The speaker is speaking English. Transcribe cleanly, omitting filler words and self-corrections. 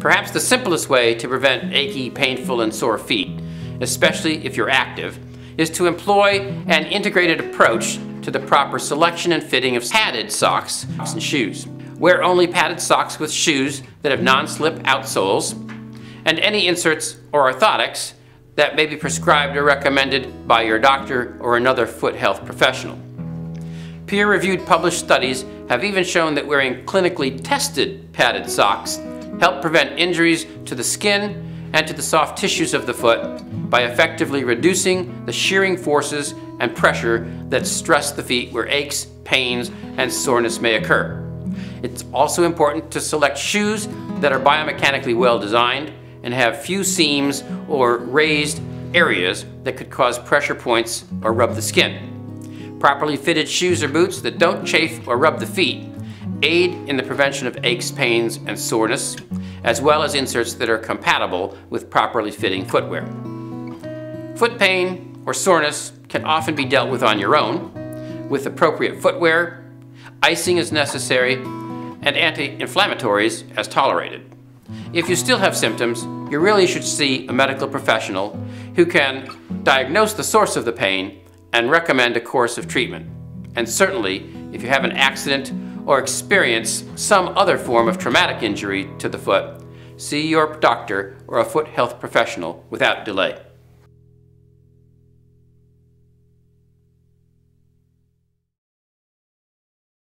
Perhaps the simplest way to prevent achy, painful, and sore feet, especially if you're active, is to employ an integrated approach to the proper selection and fitting of padded socks and shoes. Wear only padded socks with shoes that have non-slip outsoles, and any inserts or orthotics that may be prescribed or recommended by your doctor or another foot health professional. Peer-reviewed published studies have even shown that wearing clinically tested padded socks help prevent injuries to the skin and to the soft tissues of the foot by effectively reducing the shearing forces and pressure that stress the feet where aches, pains, and soreness may occur. It's also important to select shoes that are biomechanically well designed and have few seams or raised areas that could cause pressure points or rub the skin. Properly fitted shoes or boots that don't chafe or rub the feet aid in the prevention of aches, pains, and soreness, as well as inserts that are compatible with properly fitting footwear. Foot pain or soreness can often be dealt with on your own, with appropriate footwear, icing as necessary, and anti-inflammatories as tolerated. If you still have symptoms, you really should see a medical professional who can diagnose the source of the pain and recommend a course of treatment. And certainly, if you have an accident or experience some other form of traumatic injury to the foot, see your doctor or a foot health professional without delay.